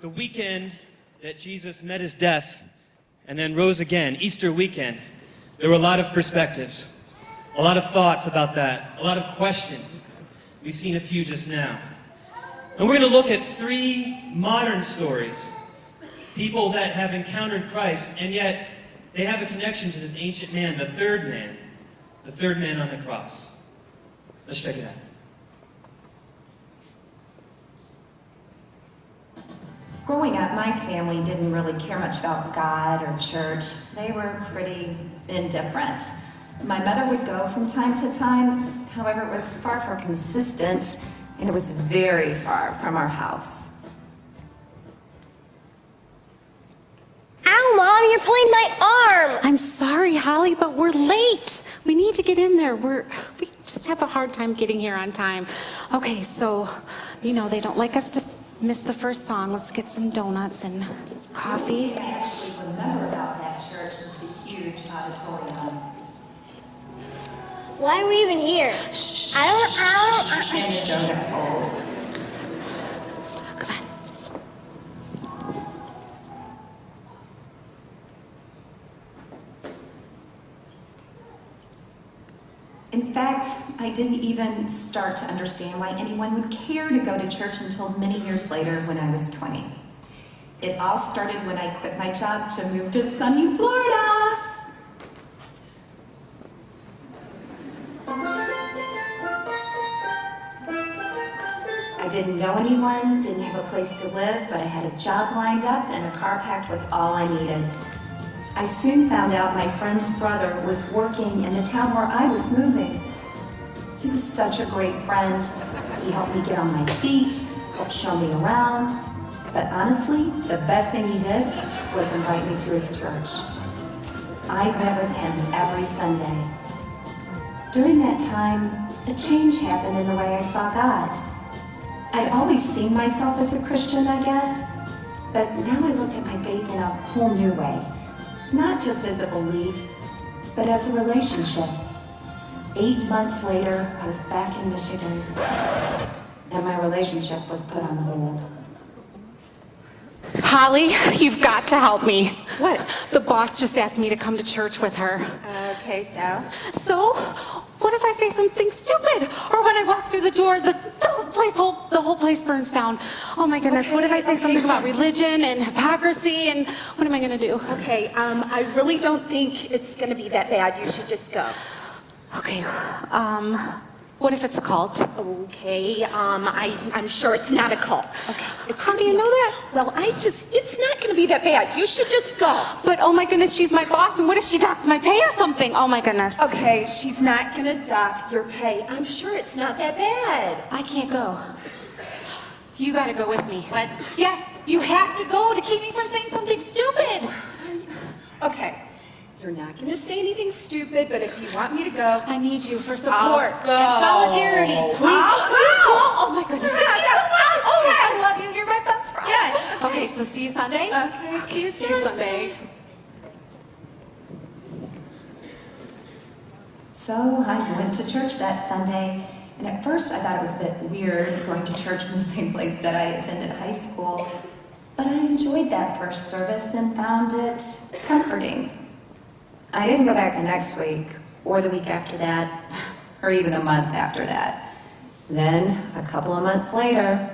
the weekend that Jesus met his death and then rose again, Easter weekend, there were a lot of perspectives, a lot of thoughts about that, a lot of questions. We've seen a few just now. And we're going to look at 3 modern stories, people that have encountered Christ, and yet they have a connection to this ancient man, the third man on the cross. Let's check it out. Growing up, my family didn't really care much about God or church. They were pretty indifferent. My mother would go from time to time, however, it was far from consistent, and it was very far from our house. Ow, Mom, you're pulling my arm! I'm sorry, Holly, but we're late. We need to get in there. We just have a hard time getting here on time. Okay, so, they don't like us to miss the first song. Let's get some donuts and coffee. I actually remember about that church as the huge auditorium. Why are we even here? I don't. And the donut holes. Come on. In fact, I didn't even start to understand why anyone would care to go to church until many years later when I was 20. It all started when I quit my job to move to sunny Florida. I didn't know anyone, didn't have a place to live, but I had a job lined up and a car packed with all I needed. I soon found out my friend's brother was working in the town where I was moving. He was such a great friend. He helped me get on my feet, helped show me around. But honestly, the best thing he did was invite me to his church. I met with him every Sunday. During that time, a change happened in the way I saw God. I'd always seen myself as a Christian, I guess, but now I looked at my faith in a whole new way. Not just as a belief, but as a relationship. 8 months later, I was back in Michigan, and my relationship was put on hold. Holly, you've got to help me. What? The boss just asked me to come to church with her. Okay, so? So, what if I say something stupid? Or when I walk through the door, the whole place burns down. Oh my goodness, what if I say something about religion and hypocrisy, and what am I gonna do? Okay, I really don't think it's gonna be that bad. You should just go. Okay, what if it's a cult? Okay, I'm sure it's not a cult. Okay. How do you know that? Well, it's not gonna be that bad. You should just go. But oh my goodness, she's my boss, and what if she docks my pay or something? Oh my goodness. Okay, she's not gonna dock your pay. I'm sure it's not that bad. I can't go. You gotta go with me. What? Yes, you have to go to keep me from saying something stupid. Okay, you're not gonna say anything stupid, but if you want me to go, I need you for support I'll go. and solidarity. Please. I'll go. Oh my goodness. Oh, I love you. You're my best friend. Yeah. Okay, so see you Sunday. Okay, See you Sunday. So I went to church that Sunday, and at first I thought it was a bit weird going to church in the same place that I attended high school, but I enjoyed that first service and found it comforting. I didn't go back the next week, or the week after that, or even a month after that. Then, a couple of months later,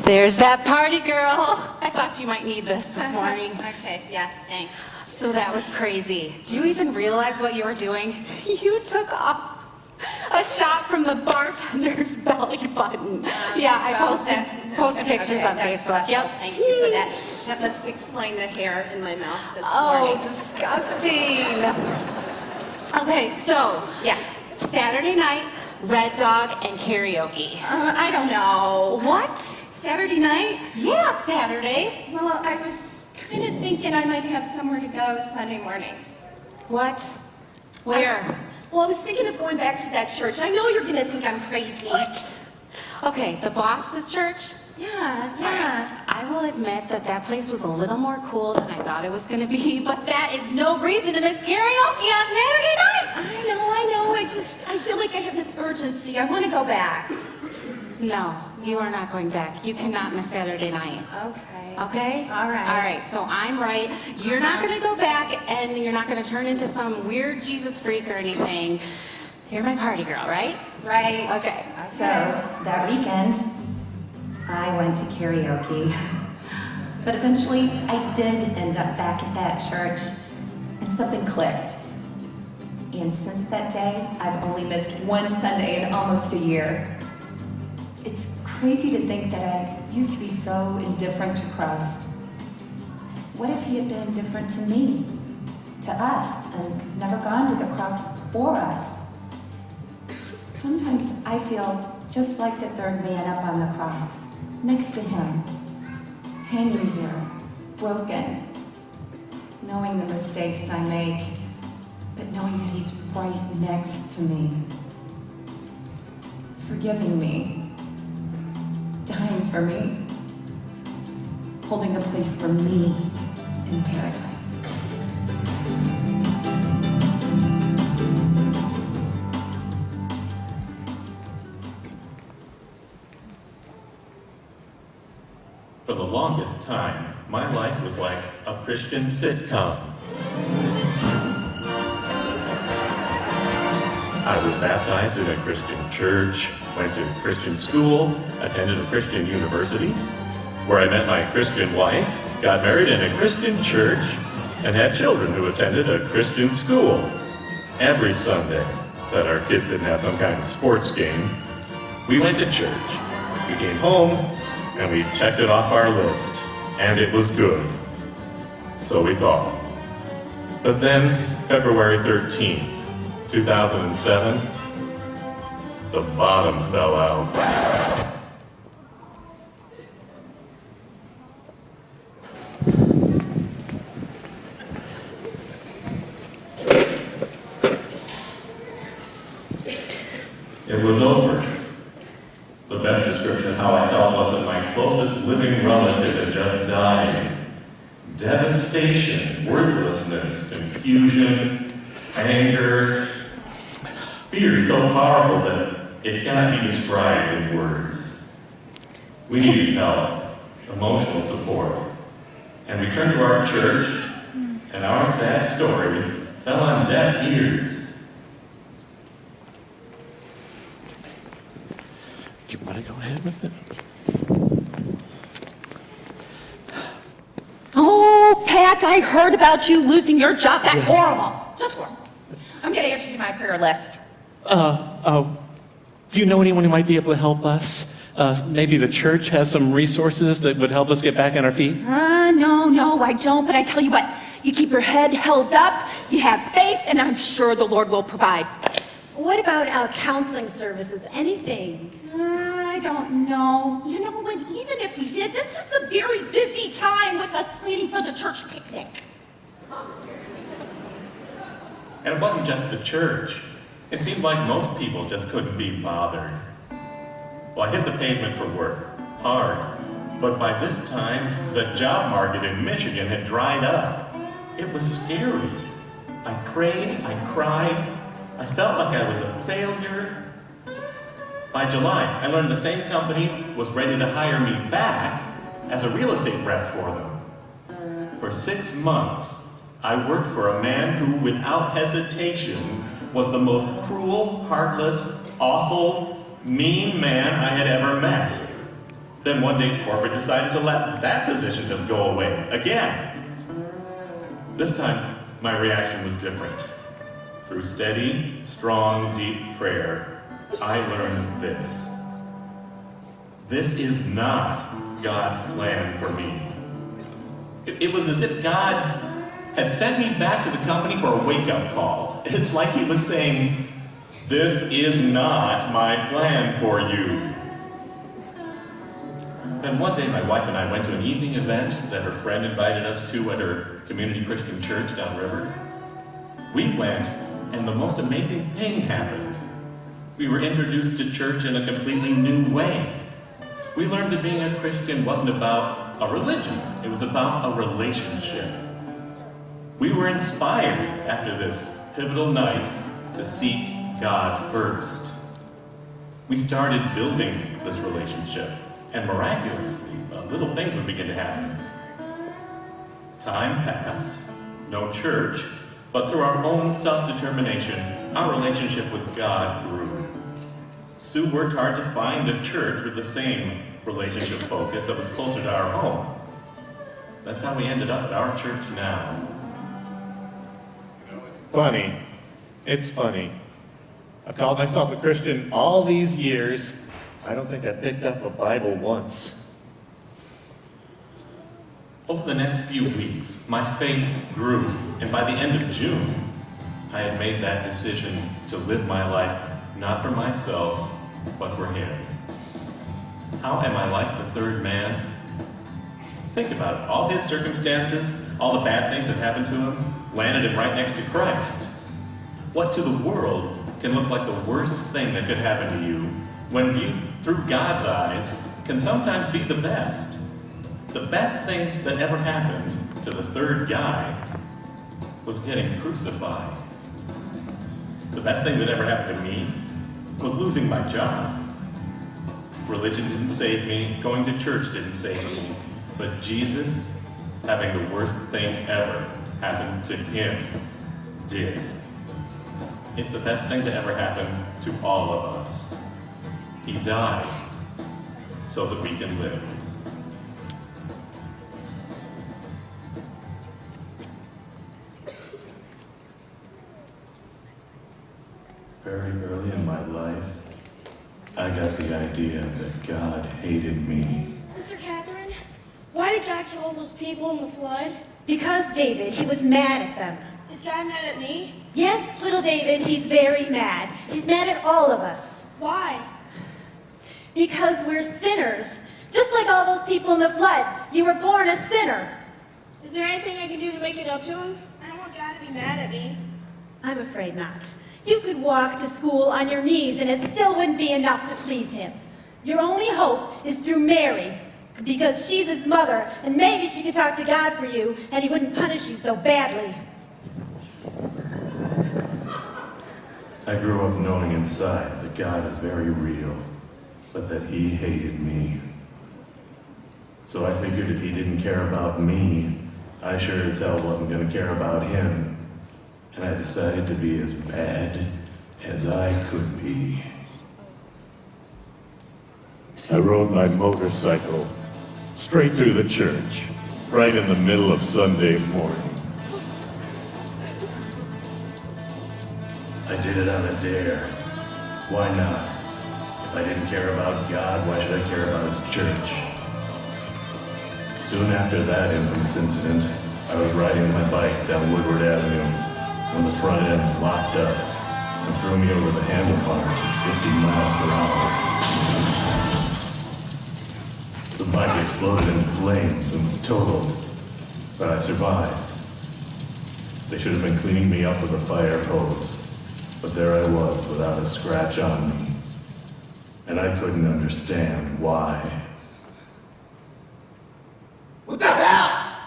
There's that party girl. I thought you might need this morning. Okay, yeah, thanks. So that was crazy. Do you even realize what you were doing? You took off a shot from the bartender's belly button. Yeah, I posted pictures on Facebook. Yep. Thank you for that. That must explain the hair in my mouth this Oh, morning. disgusting. Okay, so, yeah, Saturday night, Red Dog and karaoke. I don't know. What? Saturday night? Yeah, Saturday. Well, I was kind of thinking I might have somewhere to go Sunday morning. What? Where? Well, I was thinking of going back to that church. I know you're going to think I'm crazy. What? Okay, the boss's church? Yeah. I will admit that that place was a little more cool than I thought it was going to be, but that is no reason to miss karaoke on Saturday night. I know. I feel like I have this urgency. I want to go back. No, You are not going back. You cannot miss Saturday night. Okay. Okay? All right. All right, so I'm right. You're not going to go back, and you're not going to turn into some weird Jesus freak or anything. You're my party girl, right? Right. Okay. So, that weekend, I went to karaoke. But eventually, I did end up back at that church, and something clicked. And since that day, I've only missed one Sunday in almost a year. It's crazy to think that I used to be so indifferent to Christ. What if he had been indifferent to me, to us, and never gone to the cross for us? Sometimes I feel just like the third man up on the cross, next to him, hanging here, broken, knowing the mistakes I make, but knowing that he's right next to me, forgiving me, dying for me, holding a place for me in paradise. For the longest time, my life was like a Christian sitcom. I was baptized in a Christian church, went to Christian school, attended a Christian university, where I met my Christian wife, got married in a Christian church, and had children who attended a Christian school. Every Sunday that our kids didn't have some kind of sports game, we went to church. We came home, and we checked it off our list, and it was good. So we thought. But then, February 13th, 2007, the bottom fell out. It was over. The best description of how I felt was that my closest living relative had just died. Devastation, worthlessness, confusion, anger, fear so powerful that it cannot be described in words. We needed help, emotional support, and we turned to our church, and our sad story fell on deaf ears. Do you want to go ahead with it? Oh, Pat, I heard about you losing your job. That's horrible. Just horrible. I'm going to add you to my prayer list. Do you know anyone who might be able to help us? Maybe the church has some resources that would help us get back on our feet? No, I don't. But I tell you what, you keep your head held up, you have faith, and I'm sure the Lord will provide. What about counseling services? Anything? I don't know. You know what, even if we did, this is a very busy time with us planning for the church picnic. And it wasn't just the church. It seemed like most people just couldn't be bothered. Well, I hit the pavement for work, hard. But by this time, the job market in Michigan had dried up. It was scary. I prayed, I cried, I felt like I was a failure. By July, I learned the same company was ready to hire me back as a real estate rep for them. For 6 months, I worked for a man who, without hesitation, was the most cruel, heartless, awful, mean man I had ever met. Then one day, corporate decided to let that position just go away again. This time, my reaction was different. Through steady, strong, deep prayer, I learned this. This is not God's plan for me. It was as if God had sent me back to the company for a wake-up call. It's like he was saying, this is not my plan for you. Then one day my wife and I went to an evening event that her friend invited us to at her community Christian church downriver. We went, and the most amazing thing happened. We were introduced to church in a completely new way. We learned that being a Christian wasn't about a religion, it was about a relationship. We were inspired after this pivotal night to seek God first. We started building this relationship, and miraculously, little things would begin to happen. Time passed, no church, but through our own self-determination, our relationship with God grew. Sue worked hard to find a church with the same relationship focus that was closer to our home. That's how we ended up at our church now. Funny. It's funny. I've called myself a Christian all these years. I don't think I picked up a Bible once. Over the next few weeks, my faith grew, and by the end of June, I had made that decision to live my life not for myself, but for Him. How am I like the third man? Think about it. All his circumstances, all the bad things that happened to him, landed him right next to Christ. What to the world can look like the worst thing that could happen to you, when viewed through God's eyes, can sometimes be the best. The best thing that ever happened to the third guy was getting crucified. The best thing that ever happened to me was losing my job. Religion didn't save me, going to church didn't save me, but Jesus, having the worst thing ever happen to Him, did. It's the best thing to ever happen to all of us. He died so that we can live. Very early in my life, I got the idea that God hated me. Sister Catherine, why did God kill all those people in the flood? Because, David, he was mad at them. Is God mad at me? Yes, little David, he's very mad. He's mad at all of us. Why? Because we're sinners. Just like all those people in the flood. You were born a sinner. Is there anything I can do to make it up to him? I don't want God to be mad at me. I'm afraid not. You could walk to school on your knees and it still wouldn't be enough to please him. Your only hope is through Mary, because she's his mother, and maybe she could talk to God for you and he wouldn't punish you so badly. I grew up knowing inside that God is very real, but that He hated me. So I figured if He didn't care about me, I sure as hell wasn't going to care about Him. And I decided to be as bad as I could be. I rode my motorcycle straight through the church, right in the middle of Sunday morning. I did it on a dare. Why not? If I didn't care about God, why should I care about His church? Soon after that infamous incident, I was riding my bike down Woodward Avenue when the front end locked up and threw me over the handlebars at 50 miles per hour. The bike exploded into flames and was totaled, but I survived. They should have been cleaning me up with a fire hose, but there I was without a scratch on me, and I couldn't understand why. What the hell?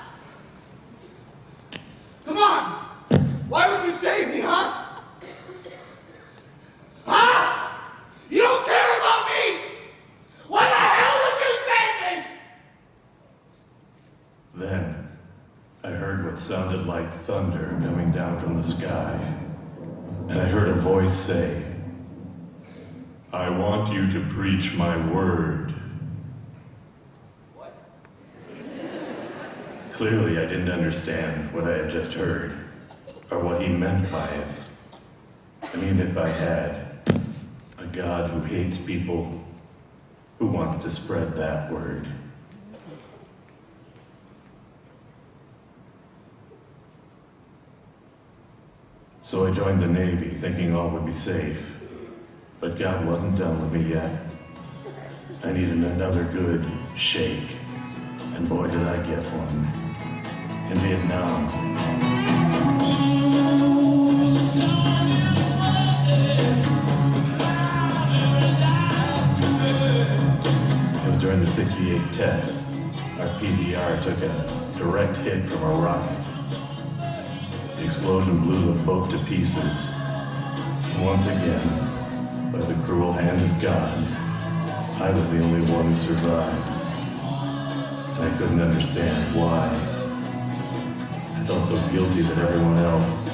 Come on! Why would you save me, huh? Huh? You don't care about me? Why the hell would you save me? Then, I heard what sounded like thunder coming down from the sky, and I heard a voice say, "I want you to preach my word." What? Clearly, I didn't understand what I had just heard, or what He meant by it. I mean, if I had a God who hates people, who wants to spread that word. So I joined the Navy, thinking all would be safe. But God wasn't done with me yet. I needed another good shake, and boy did I get one. In Vietnam. It was during the 68 Tet. Our PDR took a direct hit from a rocket. The explosion blew the boat to pieces. And once again, By the cruel hand of God, I was the only one who survived. And I couldn't understand why. I felt so guilty that everyone else,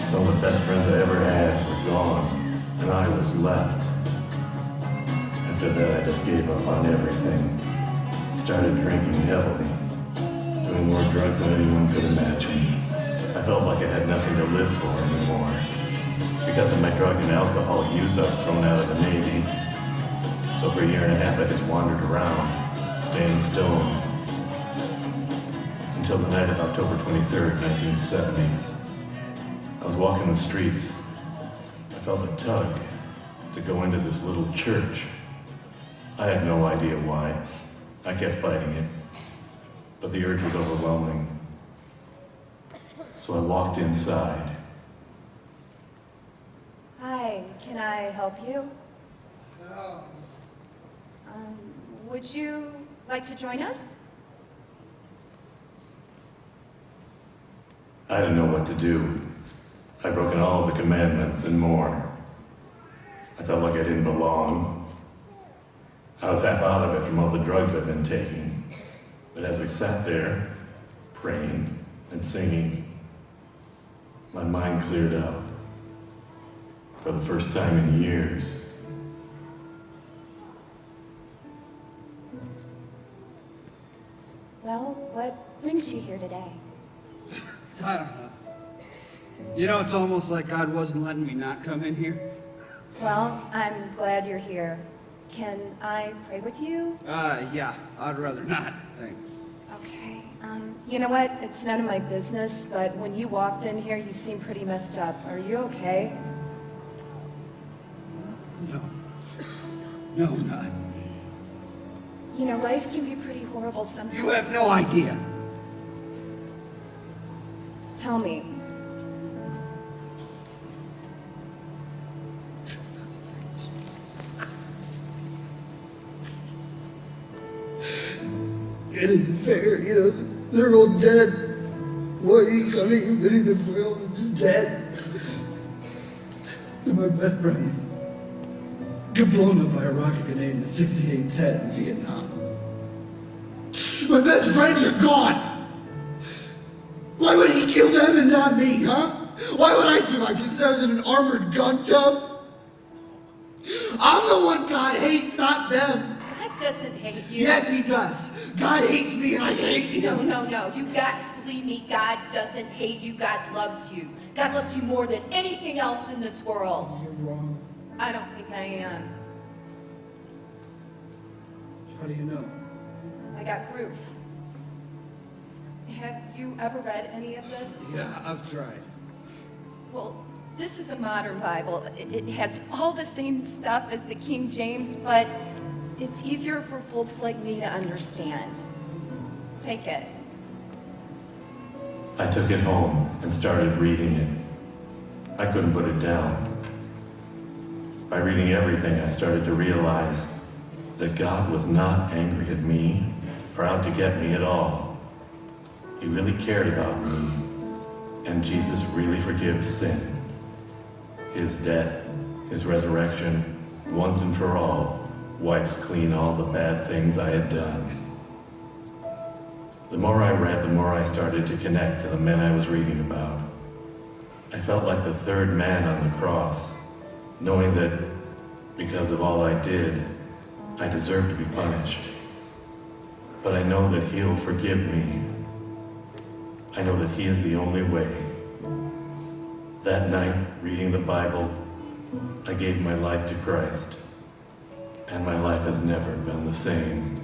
some of the best friends I ever had, were gone, and I was left. After that, I just gave up on everything. Started drinking heavily, doing more drugs than anyone could imagine. I felt like I had nothing to live for anymore. Because of my drug and alcohol use, I was thrown out of the Navy. So for a year and a half, I just wandered around, staying stoned. Until the night of October 23rd, 1970. I was walking the streets. I felt a tug to go into this little church. I had no idea why. I kept fighting it, but the urge was overwhelming. So I walked inside. Hi, can I help you? Would you like to join us? I didn't know what to do. I'd broken all of the commandments and more. I felt like I didn't belong. I was half out of it from all the drugs I'd been taking. But as we sat there, praying and singing, my mind cleared up. For the first time in years. Well, what brings you here today? I don't know. You know, it's almost like God wasn't letting me not come in here. Well, I'm glad you're here. Can I pray with you? Yeah, I'd rather not, thanks. Okay. You know what? It's none of my business, but when you walked in here, you seemed pretty messed up. Are you okay? No. No, I'm not. You know, life can be pretty horrible sometimes. You have no idea. Tell me. It isn't fair, you know, they're all dead. Why are you coming and getting them real? They're just dead. They're my best friends. Got blown up by a rocket grenade in a 68 Tet in Vietnam. My best friends are gone. Why would he kill them and not me, huh? Why would I survive because I was in an armored gun tub? I'm the one God hates, not them. God doesn't hate you. Yes, he does. God hates me and I hate him. No. You got to believe me. God doesn't hate you. God loves you. God loves you more than anything else in this world. You're wrong. I don't think I am. How do you know? I got proof. Have you ever read any of this? Yeah, I've tried. Well, this is a modern Bible. It has all the same stuff as the King James, but it's easier for folks like me to understand. Take it. I took it home and started reading it. I couldn't put it down. By reading everything, I started to realize that God was not angry at me or out to get me at all. He really cared about me, and Jesus really forgives sin. His death, his resurrection, once and for all, wipes clean all the bad things I had done. The more I read, the more I started to connect to the men I was reading about. I felt like the third man on the cross, knowing that because of all I did, I deserved to be punished. But I know that he'll forgive me. I know that he is the only way. That night, reading the Bible, I gave my life to Christ, and my life has never been the same.